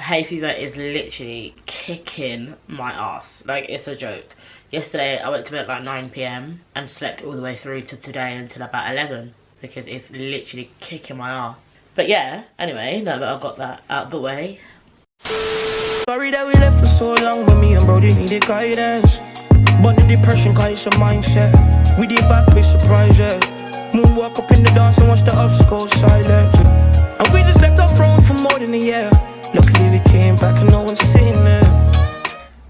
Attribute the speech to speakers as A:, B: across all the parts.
A: hay fever is literally kicking my ass. Like, it's a joke. Yesterday I went to bed at like 9 PM and slept all the way through to today until about 11 because it's literally kicking my ass. But yeah, anyway, now that I've got that out of the way.
B: Sorry that we left for so long, but me and Brody needed guidance. But the depression cause it's a mindset. We did back with surprise, yeah. Moonwalk up in the dance and watch the ups go silent. And we just left our throne for more than a year. Luckily we came back and no one's seen it.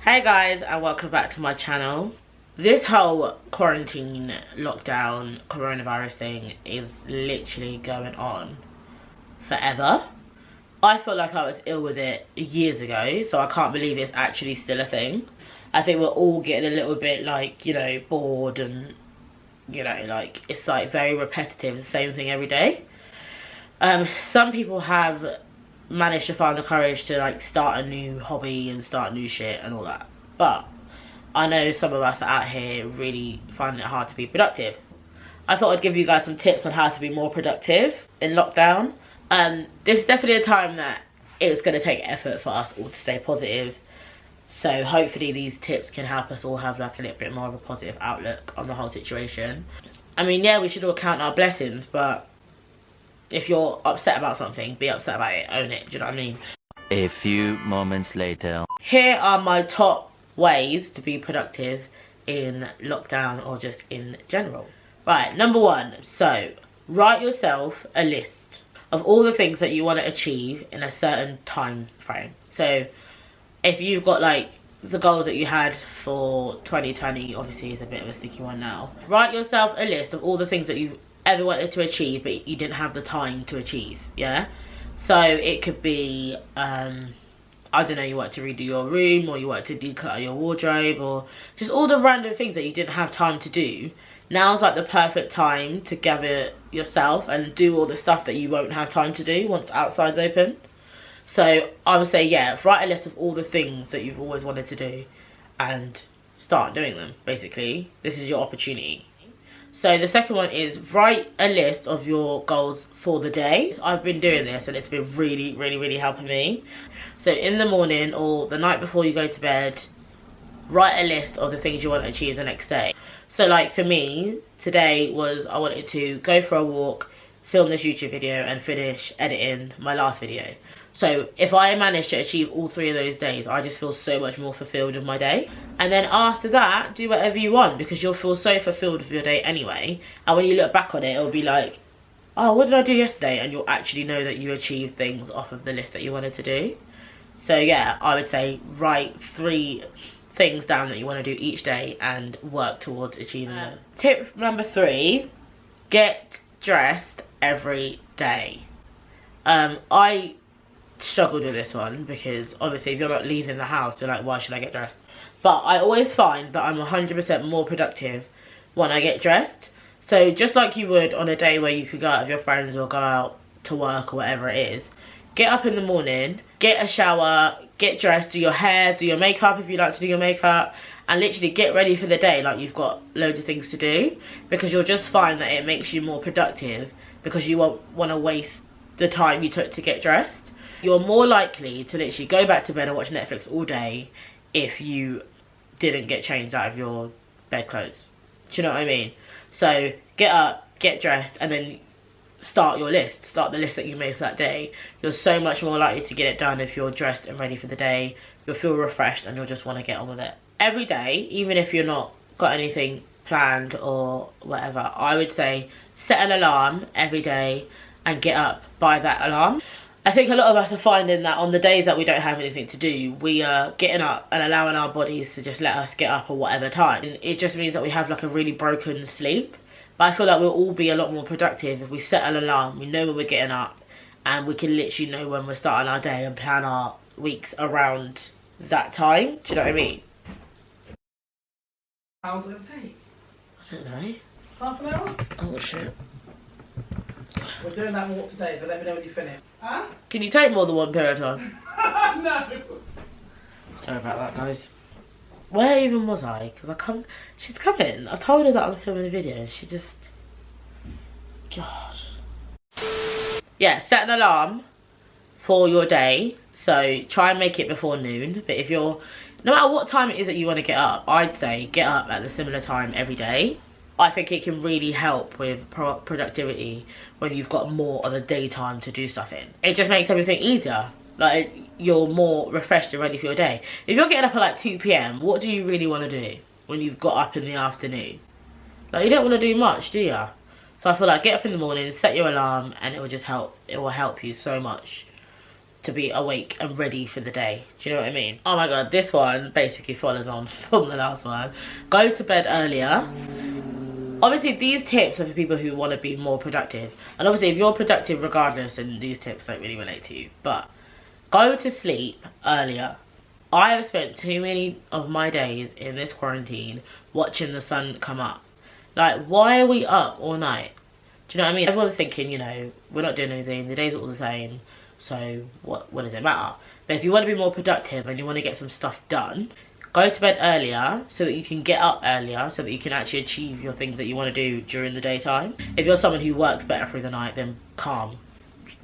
A: Hey guys, and welcome back to my channel. This whole quarantine, lockdown, coronavirus thing is literally going on forever. I feel like I was ill with it years ago, so I can't believe it's actually still a thing. I think we're all getting a little bit like, you know, bored and, you know, like it's like very repetitive, the same thing every day. Some people have managed to find the courage to like start a new hobby and start new shit and all that, but I know some of us out here really find it hard to be productive. I thought I'd give you guys some tips on how to be more productive in lockdown. This is definitely a time that it's going to take effort for us all to stay positive, so hopefully these tips can help us all have like a little bit more of a positive outlook on the whole situation. I mean, yeah, we should all count our blessings, but if you're upset about something, be upset about it, own it, do you know what I mean?
C: A few moments later.
A: Here are my top ways to be productive in lockdown or just in general. Right, number one, so write yourself a list of all the things that you want to achieve in a certain time frame. So if you've got like the goals that you had for 2020, obviously is a bit of a sticky one now. Write yourself a list of all the things that you've ever wanted to achieve but you didn't have the time to achieve, yeah? So it could be, I don't know, you want to redo your room, or you want to declutter your wardrobe, or just all the random things that you didn't have time to do. Now's like the perfect time to gather yourself and do all the stuff that you won't have time to do once outside's open. So I would say, yeah, write a list of all the things that you've always wanted to do and start doing them, basically. This is your opportunity. So the second one is write a list of your goals for the day. I've been doing this and it's been really helping me. So in the morning or the night before you go to bed, write a list of the things you want to achieve the next day. So like for me, today was I wanted to go for a walk, film this YouTube video and finish editing my last video. So if I manage to achieve all three of those days, I just feel so much more fulfilled in my day. And then after that, do whatever you want, because you'll feel so fulfilled with your day anyway. And when you look back on it, it'll be like, oh, what did I do yesterday? And you'll actually know that you achieved things off of the list that you wanted to do. So yeah, I would say write 3 things down that you want to do each day and work towards achieving them. Tip number 3, get dressed every day. I struggled with this one because obviously if you're not leaving the house, you're like, why should I get dressed? But I always find that I'm 100% more productive when I get dressed. So just like you would on a day where you could go out with your friends or go out to work or whatever it is, get up in the morning, get a shower, get dressed, do your hair, do your makeup if you like to do your makeup, and literally get ready for the day like you've got loads of things to do, because you'll just find that it makes you more productive because you won't want to waste the time you took to get dressed. You're more likely to literally go back to bed and watch Netflix all day if you didn't get changed out of your bed clothes. Do you know what I mean? So get up, get dressed, and then start your list. Start the list that you made for that day. You're so much more likely to get it done if you're dressed and ready for the day. You'll feel refreshed and you'll just want to get on with it. Every day, even if you're not got anything planned or whatever, I would say set an alarm every day and get up by that alarm. I think a lot of us are finding that on the days that we don't have anything to do, we are getting up and allowing our bodies to just let us get up at whatever time. And it just means that we have like a really broken sleep. But I feel like we'll all be a lot more productive if we set an alarm, we know when we're getting up, and we can literally know when we're starting our day and plan our weeks around that time. Do you know what I mean?
D: How long does it take?
A: I don't know.
D: Half an hour?
A: Oh shit.
D: We're doing that walk today, so let me know when you finish. Huh?
A: Can you take more than one period of time?
D: No.
A: Sorry about that, guys. Where even was I? Because she's coming. I told her that I'm filming a video and she just... God. Yeah, set an alarm for your day. So try and make it before noon. But if you're, no matter what time it is that you want to get up, I'd say get up at the similar time every day. I think it can really help with productivity when you've got more of the daytime to do stuff in. It just makes everything easier. Like, you're more refreshed and ready for your day. If you're getting up at like 2 PM, what do you really want to do when you've got up in the afternoon? Like, you don't want to do much, do you? So I feel like get up in the morning, set your alarm, and it will just help. It will help you so much to be awake and ready for the day. Do you know what I mean? Oh my god, this one basically follows on from the last one. Go to bed earlier. Obviously, these tips are for people who want to be more productive. And obviously, if you're productive regardless, then these tips don't really relate to you. But go to sleep earlier. I have spent too many of my days in this quarantine watching the sun come up. Like, why are we up all night? Do you know what I mean? Everyone's thinking, you know, we're not doing anything. The days are all the same. So what does it matter? But if you want to be more productive and you want to get some stuff done, go to bed earlier so that you can get up earlier, so that you can actually achieve your things that you want to do during the daytime. If you're someone who works better through the night, then calm.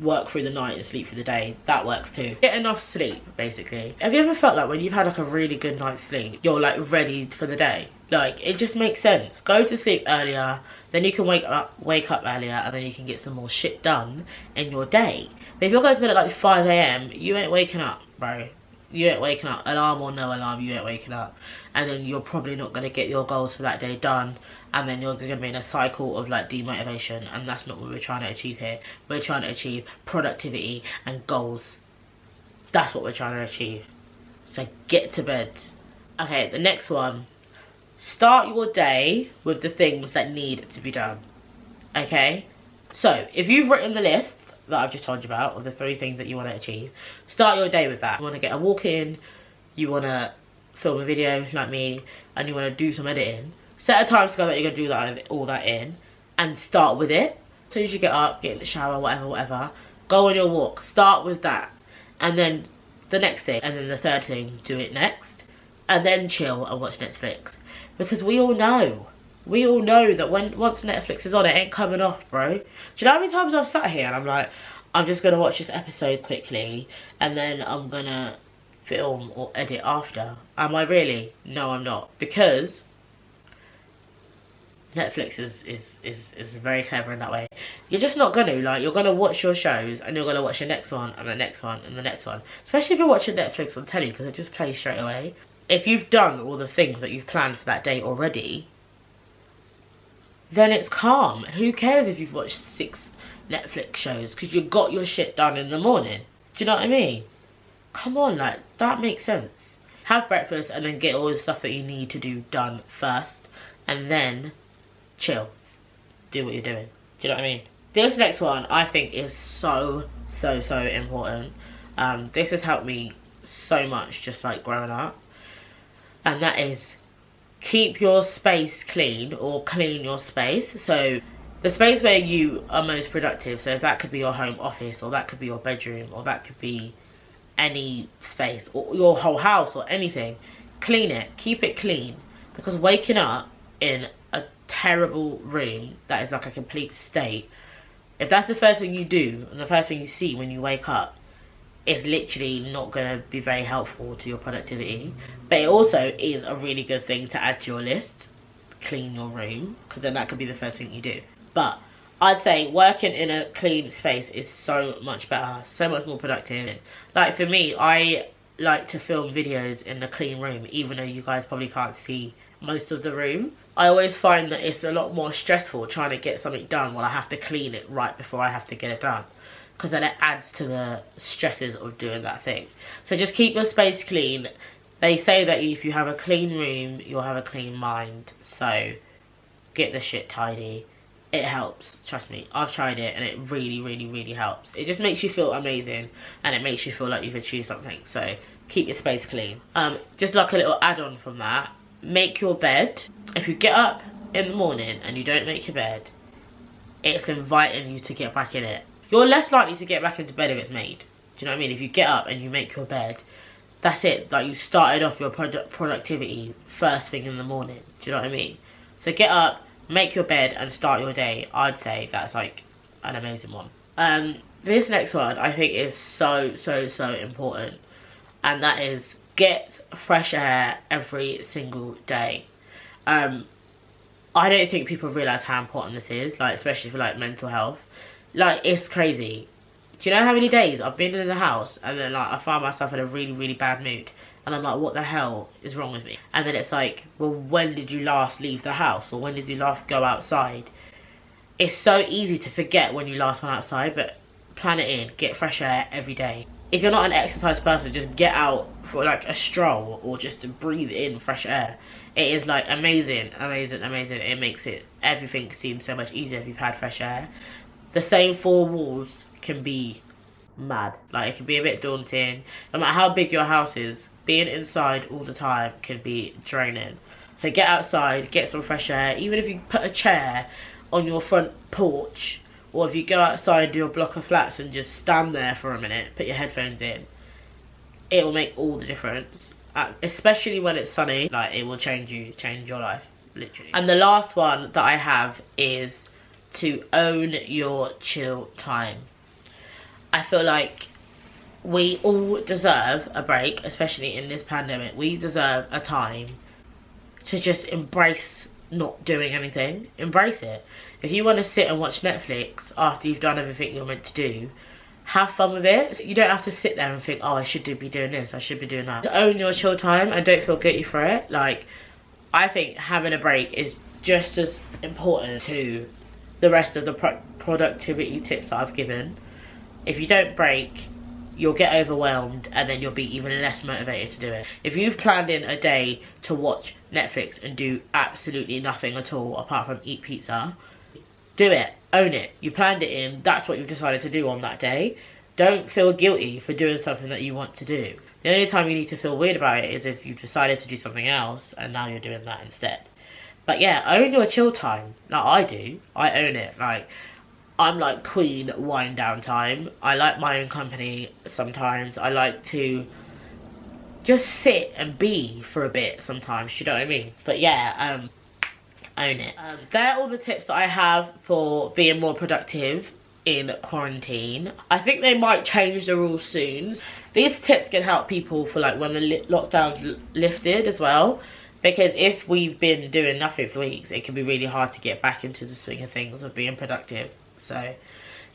A: Work through the night and sleep through the day. That works too. Get enough sleep, basically. Have you ever felt like when you've had like a really good night's sleep, you're like ready for the day? Like, it just makes sense. Go to sleep earlier, then you can wake up earlier, and then you can get some more shit done in your day. But if you're going to bed at like 5 AM, you ain't waking up, bro. You ain't waking up. Alarm or no alarm, you ain't waking up. And then you're probably not going to get your goals for that day done. And then you're going to be in a cycle of like demotivation. And that's not what we're trying to achieve here. We're trying to achieve productivity and goals. That's what we're trying to achieve. So get to bed. Okay, the next one. Start your day with the things that need to be done. Okay? So, if you've written the list that I've just told you about, of the 3 things that you want to achieve, start your day with that. You want to get a walk in, you want to film a video like me, and you want to do some editing. Set a time scale that you're going to do that, all that in, and start with it. As soon as you get up, get in the shower, whatever, go on your walk. Start with that. And then the next thing, and then the third thing, do it next. And then chill and watch Netflix. Because we all know that once Netflix is on, it ain't coming off, bro. Do you know how many times I've sat here and I'm like, I'm just gonna watch this episode quickly and then I'm gonna film or edit after. Am I really? No, I'm not. Because Netflix is very clever in that way. You're just not gonna, like, you're gonna watch your shows and you're gonna watch the next one and the next one and the next one. Especially if you're watching Netflix on telly, because it just plays straight away. If you've done all the things that you've planned for that day already, then it's calm. Who cares if you've watched 6 Netflix shows, because you got your shit done in the morning? Do you know what I mean? Come on, like, that makes sense. Have breakfast and then get all the stuff that you need to do done first, and then chill. Do what you're doing. Do you know what I mean? This next one I think is so important. This has helped me so much just like growing up. And that is, keep your space clean, or clean your space. So the space where you are most productive, so if that could be your home office, or that could be your bedroom, or that could be any space, or your whole house, or anything, clean it, keep it clean. Because waking up in a terrible room that is like a complete state, if that's the first thing you do and the first thing you see when you wake up, it's literally not going to be very helpful to your productivity. But it also is a really good thing to add to your list. Clean your room, because then that could be the first thing you do. But I'd say working in a clean space is so much better, so much more productive. Like for me, I like to film videos in a clean room, even though you guys probably can't see most of the room. I always find that it's a lot more stressful trying to get something done while I have to clean it right before I have to get it done. Because then it adds to the stresses of doing that thing. So just keep your space clean. They say that if you have a clean room, you'll have a clean mind. So get the shit tidy. It helps, trust me. I've tried it and it really helps. It just makes you feel amazing and it makes you feel like you've achieved something. So keep your space clean. Just like a little add-on from that, make your bed. If you get up in the morning and you don't make your bed, it's inviting you to get back in it. You're less likely to get back into bed if it's made. Do you know what I mean? If you get up and you make your bed, that's it. Like, you started off your productivity first thing in the morning. Do you know what I mean? So get up, make your bed and start your day. I'd say that's like an amazing one. The This next one I think is so important, and that is get fresh air every single day. I don't think people realise how important this is, like especially for like mental health. Like, it's crazy. Do you know how many days I've been in the house and then like I find myself in a really bad mood, and I'm like, what the hell is wrong with me? And then it's like, well, when did you last leave the house, or when did you last go outside? It's so easy to forget when you last went outside, but plan it in. Get fresh air every day. If you're not an exercise person, just get out for like a stroll or just to breathe in fresh air. It is like amazing. It makes everything seem so much easier if you've had fresh air. The same four walls can be mad. Like, it can be a bit daunting. No matter how big your house is, being inside all the time can be draining. So get outside, get some fresh air. Even if you put a chair on your front porch, or if you go outside your block of flats and just stand there for a minute, put your headphones in, it will make all the difference. Especially when it's sunny, like, it will change your life, literally. And the last one that I have is to own your chill time. I feel like we all deserve a break, especially in this pandemic. We deserve a time to just embrace not doing anything. Embrace it. If you want to sit and watch Netflix after you've done everything you're meant to do, have fun with it. You don't have to sit there and think, oh, I should be doing this, I should be doing that. To own your chill time and don't feel guilty for it. Like, I think having a break is just as important to the rest of the productivity tips that I've given. If you don't break, you'll get overwhelmed and then you'll be even less motivated to do it. If you've planned in a day to watch Netflix and do absolutely nothing at all apart from eat pizza, do it. Own it. You planned it in. That's what you've decided to do on that day. Don't feel guilty for doing something that you want to do. The only time you need to feel weird about it is if you've decided to do something else and now you're doing that instead. But yeah, own your chill time. Like I do. I own it. Like, I'm like queen wind down time. I like my own company sometimes. I like to just sit and be for a bit sometimes, you know what I mean? But yeah, own it. They're all the tips that I have for being more productive in quarantine. I think they might change the rules soon. These tips can help people for like when the lockdown's lifted as well. Because if we've been doing nothing for weeks, it can be really hard to get back into the swing of things of being productive. So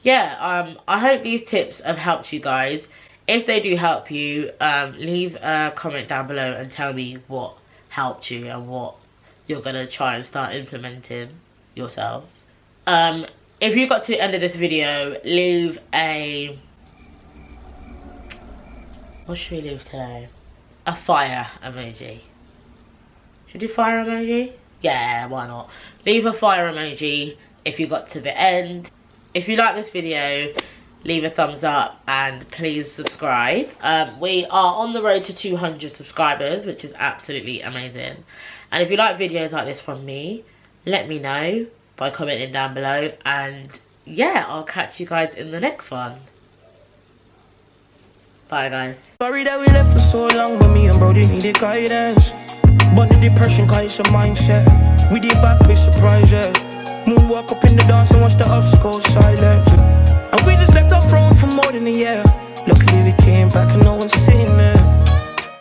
A: yeah, I hope these tips have helped you guys. If they do help you, leave a comment down below and tell me what helped you and what you're gonna try and start implementing yourselves. If you got to the end of this video, leave a, what should we leave today? A fire emoji. Should we do fire emoji? Yeah, why not? Leave a fire emoji if you got to the end. If you like this video, leave a thumbs up and please subscribe. We are on the road to 200 subscribers, which is absolutely amazing. And if you like videos like this from me, let me know by commenting down below. And yeah, I'll catch you guys in the next one. Bye guys.
B: Sorry that we left for so long, but me and Brody needed guidance. But the depression, cause it's a mindset. We did back with surprise, yeah. Moonwalk up in the dance and watch the ups go silent. And we just left our throne for more than a year. Luckily we came back and no one's seen it.